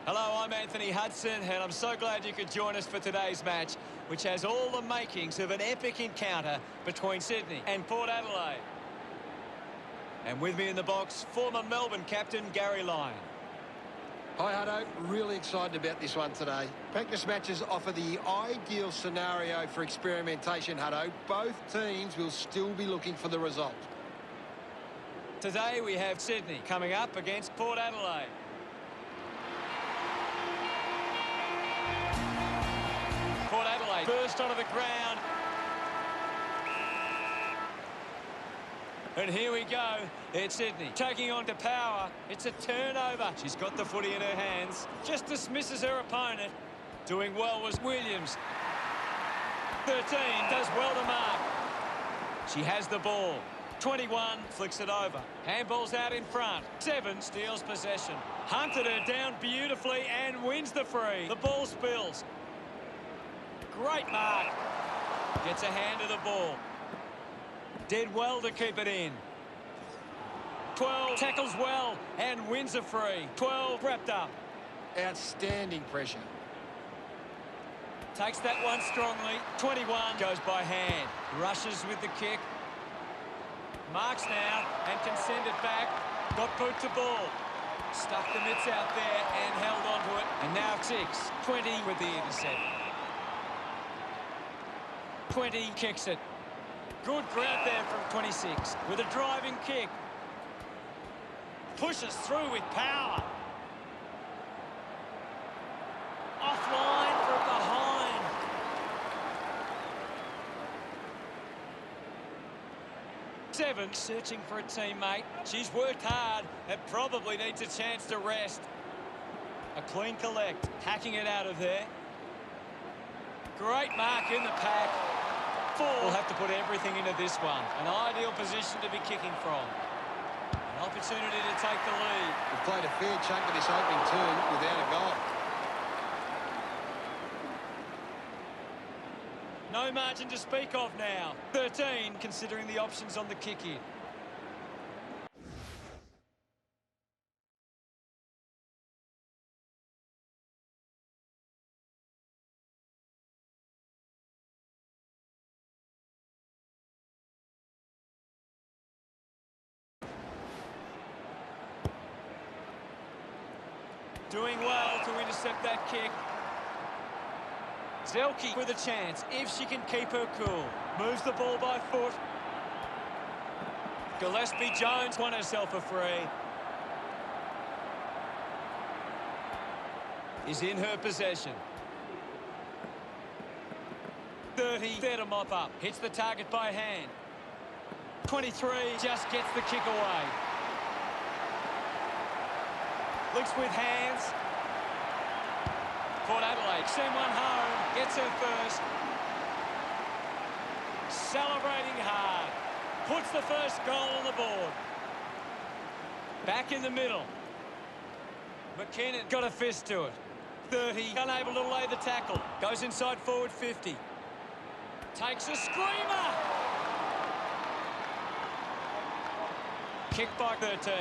Hello, I'm Anthony Hudson, and I'm so glad you could join us for today's match, which has all the makings of an epic encounter between Sydney and Port Adelaide. And with me in the box, former Melbourne captain Gary Lyon. Hi, Hutto. Really excited about this one today. Practice matches offer the ideal scenario for experimentation, Hutto. Both teams will still be looking for the result. Today we have Sydney coming up against Port Adelaide. Port Adelaide burst onto the ground. And here we go. It's Sydney taking on to power. It's a turnover. She's got the footy in her hands. Just dismisses her opponent. Doing well was Williams. 13 does well to mark. She has the ball. 21 flicks it over. Handball's out in front. 7 steals possession. Hunted her down beautifully and wins the free. The ball spills. Great mark. Gets a hand to the ball. Did well to keep it in. 12 tackles well and wins a free. 12 wrapped up. Outstanding pressure. Takes that one strongly. 21 goes by hand. Rushes with the kick. Marks now and can send it back. Got boot to ball. Stuck the mitts out there and held on to it. And now 6. 20 with the intercept. 20 kicks it. Good grab there from 26 with a driving kick. Pushes through with power. Offline for behind. Seven searching for a teammate. She's worked hard and probably needs a chance to rest. A clean collect. Hacking it out of there. Great mark in the pack. 4 will have to put everything into this one. An ideal position to be kicking from. An opportunity to take the lead. We've played a fair chunk of this opening term without a goal. No margin to speak of now. 13 considering the options on the kick-in. Doing well to intercept that kick. Zelke with a chance, if she can keep her cool. Moves the ball by foot. Gillespie Jones won herself a free. Is in her possession. 30, there to mop up. Hits the target by hand. 23 just gets the kick away. Looks with hands. Port Adelaide send one home. Gets her first. Celebrating hard. Puts the first goal on the board. Back in the middle. McKinnon got a fist to it. 30. Unable to lay the tackle. Goes inside forward 50. Takes a screamer. Kick by 13.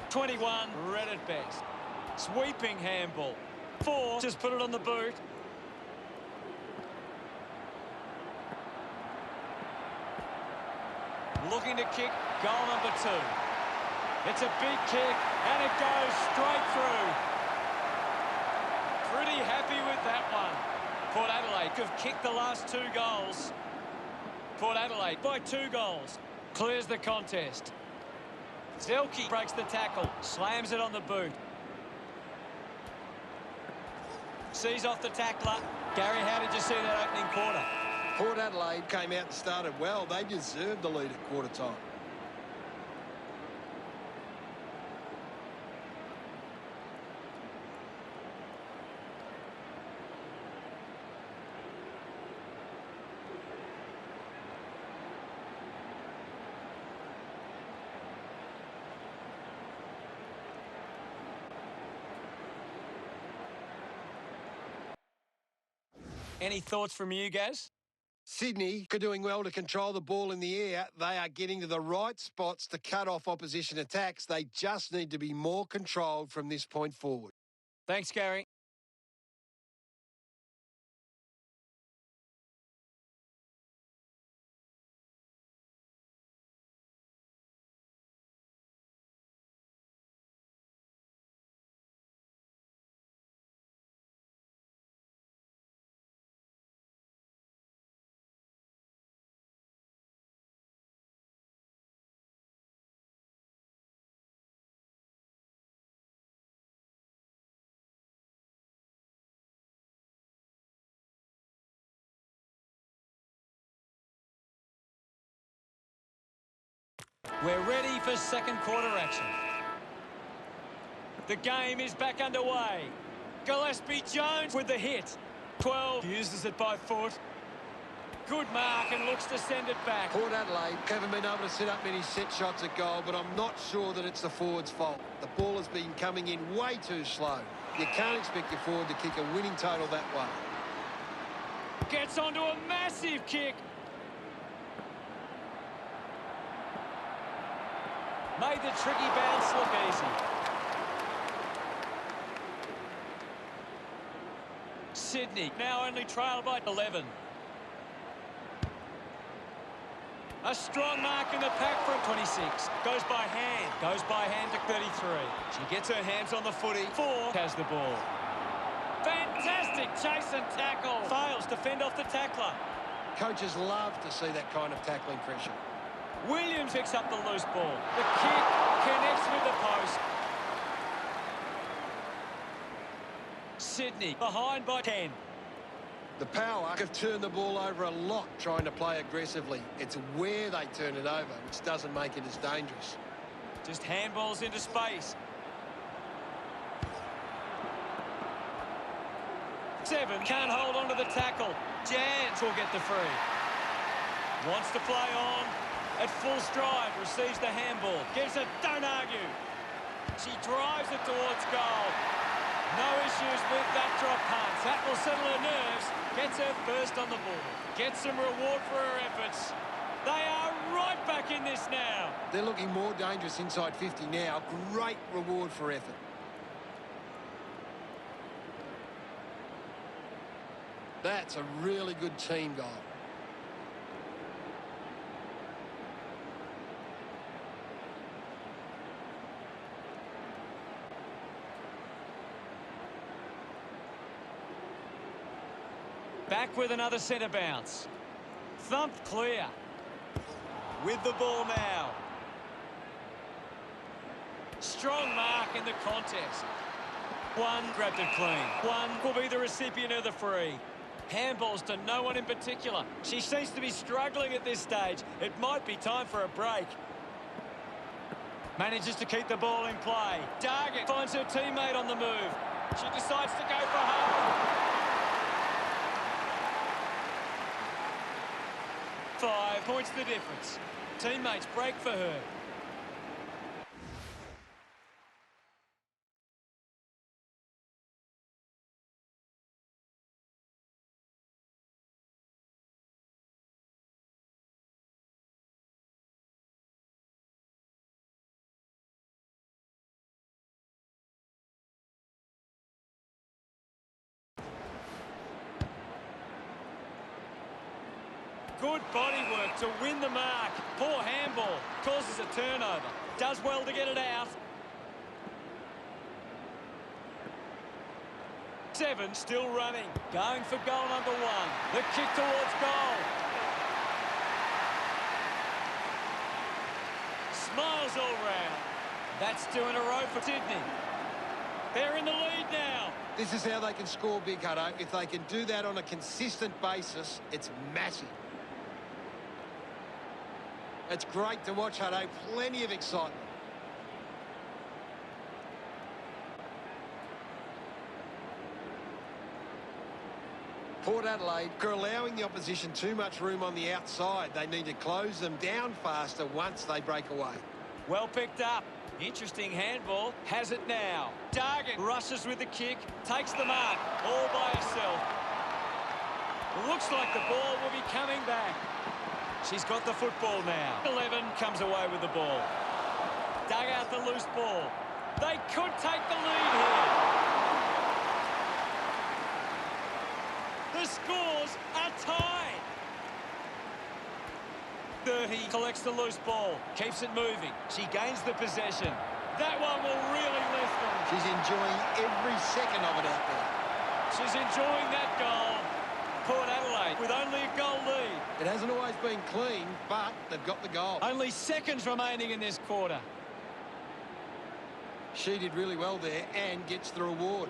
21, read at best. Sweeping handball. 4, just put it on the boot. Looking to kick, goal number 2. It's a big kick, and it goes straight through. Pretty happy with that one. Port Adelaide have kicked the last 2 goals. Port Adelaide by 2 goals. Clears the contest. Zelke breaks the tackle, slams it on the boot. Sees off the tackler. Gary, how did you see that opening quarter? Port Adelaide came out and started well. They deserved the lead at quarter time. Any thoughts from you, Gaz? Sydney are doing well to control the ball in the air. They are getting to the right spots to cut off opposition attacks. They just need to be more controlled from this point forward. Thanks, Gary. We're ready for second quarter action. The game is back underway. Gillespie Jones with the hit. 12 uses it by foot. Good mark and looks to send it back. Port Adelaide haven't been able to set up many set shots at goal, but I'm not sure that it's the forward's fault. The ball has been coming in way too slow. You can't expect your forward to kick a winning total that way. Gets onto a massive kick. Made the tricky bounce look easy. Sydney now only trail by 11. A strong mark in the pack from 26. Goes by hand. Goes by hand to 33. She gets her hands on the footy. 4 has the ball. Fantastic chase and tackle. Fails to fend off the tackler. Coaches love to see that kind of tackling pressure. Williams picks up the loose ball. The kick connects with the post. Sydney behind by 10. The Power have turned the ball over a lot trying to play aggressively. It's where they turn it over, which doesn't make it as dangerous. Just handballs into space. 7 can't hold on to the tackle. Jans will get the free. Wants to play on. At full stride, receives the handball. Gives it, don't argue. She drives it towards goal. No issues with that drop pass. That will settle her nerves. Gets her first on the ball. Gets some reward for her efforts. They are right back in this now. They're looking more dangerous inside 50 now. Great reward for effort. That's a really good team goal. Back with another centre bounce. Thumped clear. With the ball now. Strong mark in the contest. 1 grabbed it clean. 1 will be the recipient of the free. Handballs to no one in particular. She seems to be struggling at this stage. It might be time for a break. Manages to keep the ball in play. Dargan finds her teammate on the move. She decides to go for home. 5 points the difference. Teammates break for her. Good body work to win the mark. Poor handball. Causes a turnover. Does well to get it out. 7 still running. Going for goal number 1. The kick towards goal. Smiles all round. That's 2 in a row for Sydney. They're in the lead now. This is how they can score big, Hutto. If they can do that on a consistent basis, it's massive. It's great to watch, Hutto. Plenty of excitement. Port Adelaide are allowing the opposition too much room on the outside. They need to close them down faster once they break away. Well picked up. Interesting handball. Has it now. Dargan rushes with the kick. Takes the mark all by herself. Looks like the ball will be coming back. She's got the football now. 11 comes away with the ball. Dug out the loose ball. They could take the lead here. The scores are tied. 30 collects the loose ball, keeps it moving. She gains the possession. That one will really lift them. She's enjoying every second of it out there. She's enjoying that goal. Port Adelaide with only a goal lead. It hasn't always been clean, but they've got the goal. Only seconds remaining in this quarter. She did really well there and gets the reward.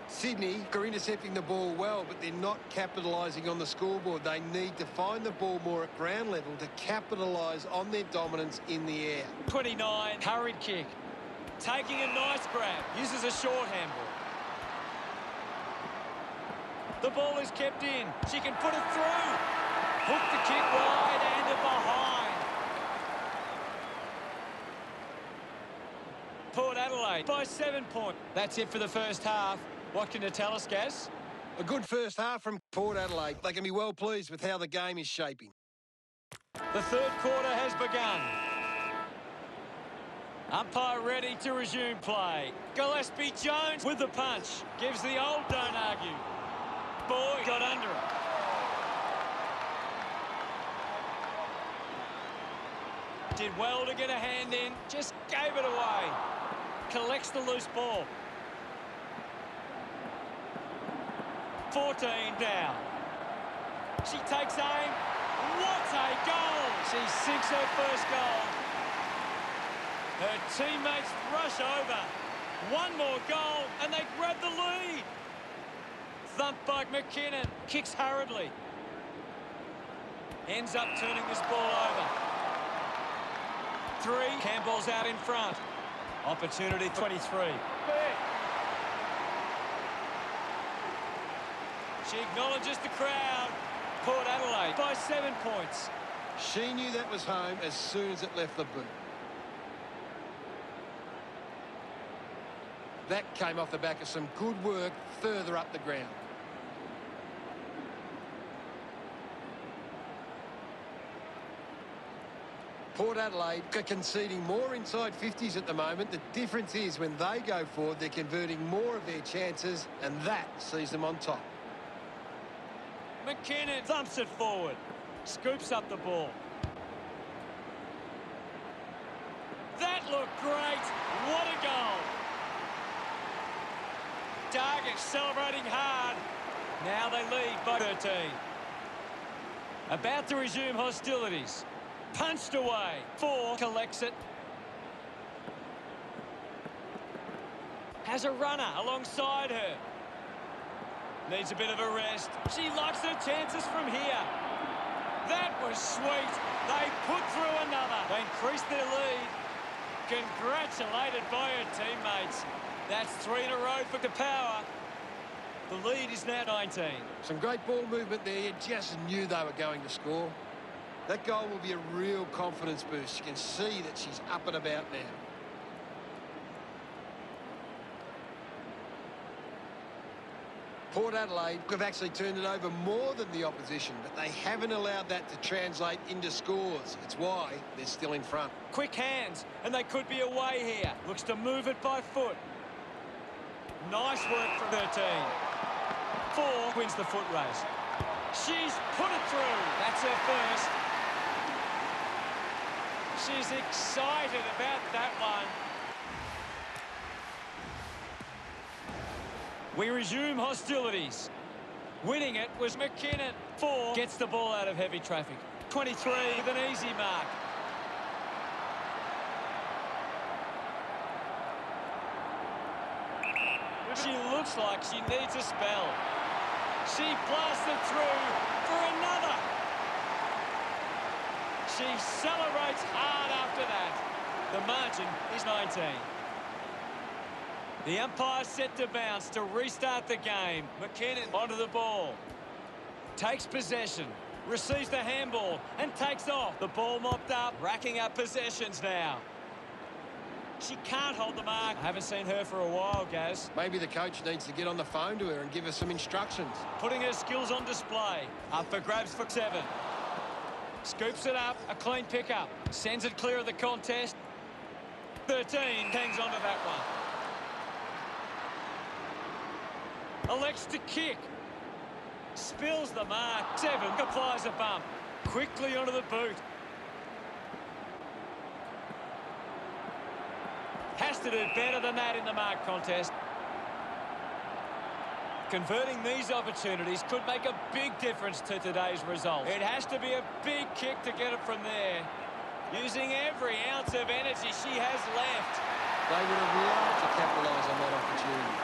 Sydney are intercepting the ball well, but they're not capitalising on the scoreboard. They need to find the ball more at ground level to capitalise on their dominance in the air. 29, hurried kick. Taking a nice grab. Uses a short handball. The ball is kept in. She can put it through. Hook the kick wide and behind. Port Adelaide by 7 points. That's it for the first half. What can you tell us, Gaz? A good first half from Port Adelaide. They can be well pleased with how the game is shaping. The third quarter has begun. Umpire ready to resume play. Gillespie Jones with the punch. Gives the old don't argue. Boy got under it. Did well to get a hand in. Just gave it away. Collects the loose ball. 14 down. She takes aim. What a goal! She sinks her first goal. Her teammates rush over. One more goal and they grab the lead. Thumped by McKinnon. Kicks hurriedly. Ends up turning this ball over. 3. Campbell's out in front. Opportunity 23. She acknowledges the crowd. Port Adelaide by 7 points. She knew that was home as soon as it left the boot. That came off the back of some good work further up the ground. Port Adelaide are conceding more inside 50s at the moment. The difference is when they go forward, they're converting more of their chances, and that sees them on top. McKinnon thumps it forward. Scoops up the ball. That looked great. What a goal. Dargett celebrating hard. Now they lead by 13. About to resume hostilities. Punched away. 4 collects it. Has a runner alongside her. Needs a bit of a rest. She likes her chances from here. That was sweet. They put through another. They increased their lead. Congratulated by her teammates. That's 3 in a row for the power. The lead is now 19. Some great ball movement there. You just knew they were going to score. That goal will be a real confidence boost. You can see that she's up and about now. Port Adelaide have actually turned it over more than the opposition, but they haven't allowed that to translate into scores. It's why they're still in front. Quick hands, and they could be away here. Looks to move it by foot. Nice work from 13. 4 wins the foot race. She's put it through. That's her first. She's excited about that one. We resume hostilities. Winning it was McKinnon. 4 gets the ball out of heavy traffic. 23 with an easy mark. She looks like she needs a spell. She blasted through for another. She celebrates hard after that. The margin is 19. The umpire set to bounce to restart the game. McKinnon onto the ball. Takes possession. Receives the handball and takes off. The ball mopped up. Racking up possessions now. She can't hold the mark. I haven't seen her for a while, Gaz. Maybe the coach needs to get on the phone to her and give her some instructions. Putting her skills on display. Up for grabs for 7. Scoops it up. A clean pickup. Sends it clear of the contest. 13 hangs on to that one. Elects to kick. Spills the mark. 7 applies a bump. Quickly onto the boot. Has to do better than that in the mark contest. Converting these opportunities could make a big difference to today's result. It has to be a big kick to get it from there. Using every ounce of energy she has left. They would have loved to capitalise on that opportunity.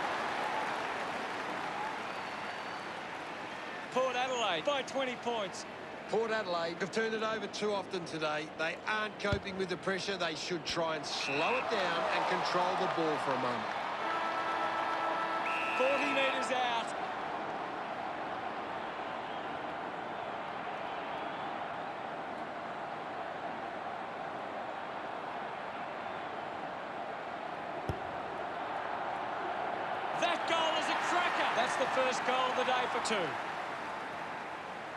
Port Adelaide by 20 points. Port Adelaide have turned it over too often today. They aren't coping with the pressure. They should try and slow it down and control the ball for a moment. 40 metres out. That goal is a cracker. That's the first goal of the day for 2.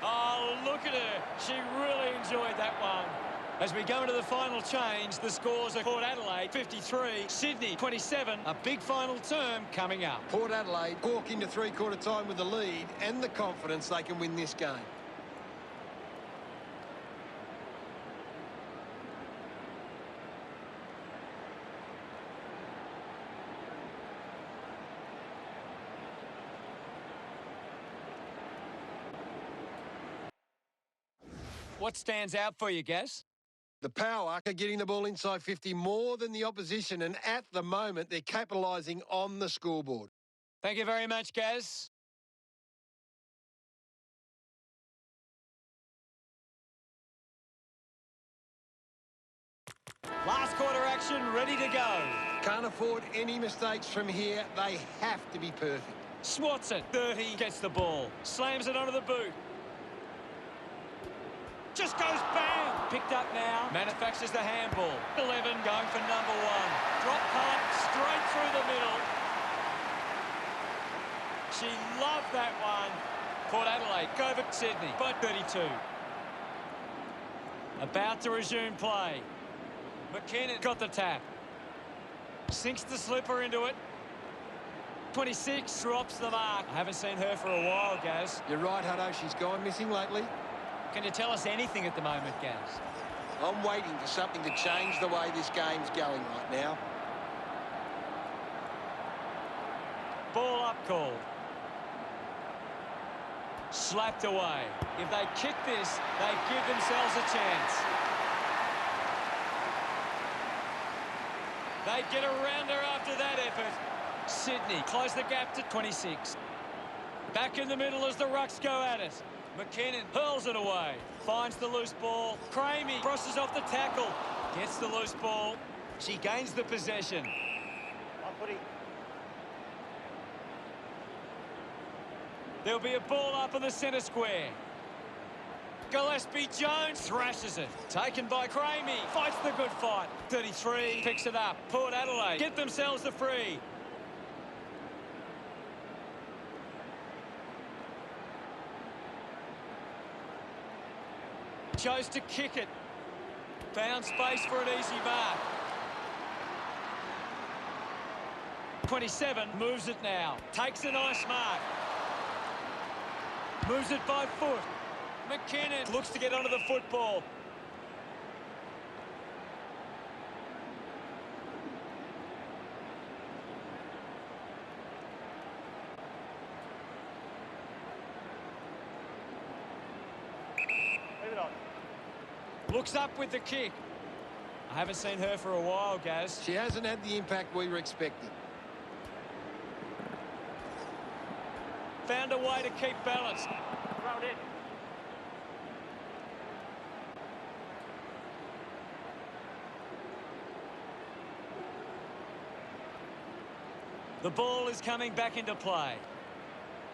Oh, look at her. She really enjoyed that one. As we go into the final change, the scores are Port Adelaide 53, Sydney 27. A big final term coming up. Port Adelaide walk into three-quarter time with the lead and the confidence they can win this game. What stands out for you, Gaz? The power are getting the ball inside 50 more than the opposition, and at the moment they're capitalising on the scoreboard. Thank you very much, Gaz. Last quarter action ready to go. Can't afford any mistakes from here. They have to be perfect. Swats it. 30 gets the ball. Slams it onto the boot. Just goes bang. Picked up now. Manufactures the handball. 11 going for number 1. Drop punt straight through the middle. She loved that one. Port Adelaide go for Sydney by 32. About to resume play. McKinnon got the tap. Sinks the slipper into it. 26 drops the mark. I haven't seen her for a while, Gaz. You're right, Hutto. She's gone missing lately. Can you tell us anything at the moment, Gaz? I'm waiting for something to change the way this game's going right now. Ball up called. Slapped away. If they kick this, they give themselves a chance. They get around her after that effort. Sydney close the gap to 26. Back in the middle as the Rucks go at it. McKinnon hurls it away. Finds the loose ball. Cramey crosses off the tackle. Gets the loose ball. She gains the possession. There'll be a ball up in the centre square. Gillespie Jones thrashes it. Taken by Cramey. Fights the good fight. 33 picks it up. Port Adelaide get themselves a free. Chose to kick it. Found space for an easy mark. 27 moves it now. Takes a nice mark. Moves it by foot. McKinnon looks to get onto the football. Looks up with the kick. I haven't seen her for a while, Gaz. She hasn't had the impact we were expecting. Found a way to keep balance. Throw it in. The ball is coming back into play.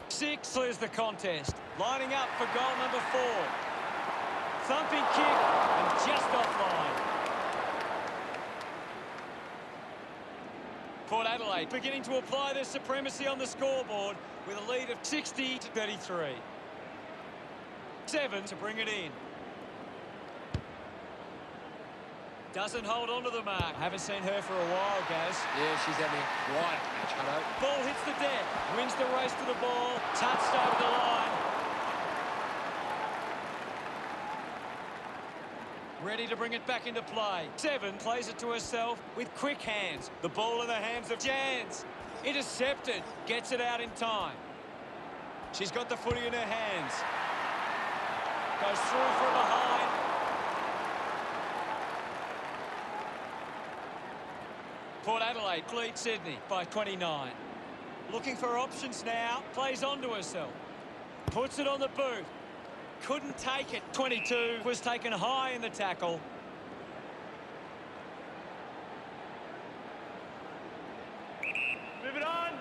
6 clears the contest. Lining up for goal number 4. Thumping kick and just offline. Port Adelaide beginning to apply their supremacy on the scoreboard with a lead of 60 to 33. 7 to bring it in. Doesn't hold on to the mark. I haven't seen her for a while, Gaz. Yeah, she's having a quiet match, Hutto. Ball hits the deck. Wins the race to the ball. Touched over the line. Ready to bring it back into play. 7 plays it to herself with quick hands. The ball in the hands of Jans. Intercepted. Gets it out in time. She's got the footy in her hands. Goes through from behind. Port Adelaide lead Sydney by 29. Looking for options now. Plays onto herself. Puts it on the boot. Couldn't take it. 22 was taken high in the tackle. Move it on.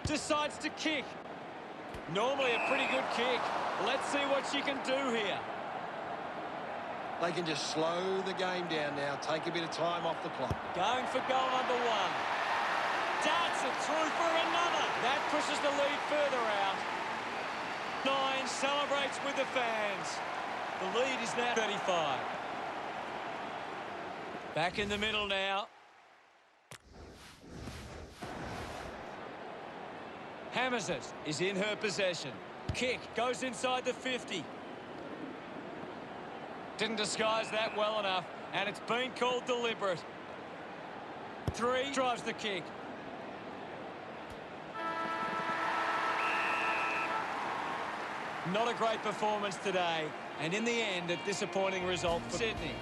Decides to kick. Normally a pretty good kick. Let's see what she can do here. They can just slow the game down now. Take a bit of time off the clock. Going for goal number 1. Darts it through for another. That pushes the lead further out. 9 celebrates with the fans. The lead is now 35. Back in the middle now. Hammers it. Is in her possession. Kick goes inside the 50. Didn't disguise that well enough, and it's been called deliberate. 3 drives the kick. Not a great performance today, and in the end, a disappointing result for Sydney.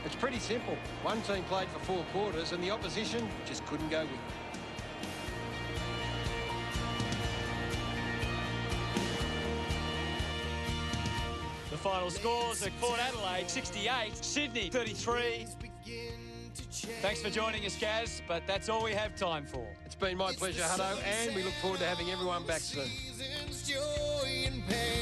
It's pretty simple. One team played for 4 quarters, and the opposition just couldn't go with it. The final scores are Port Adelaide 68, Sydney 33. Thanks for joining us, Gaz, but that's all we have time for. It's been my pleasure, Hutto, and we look forward to having everyone back soon. Joy and pain.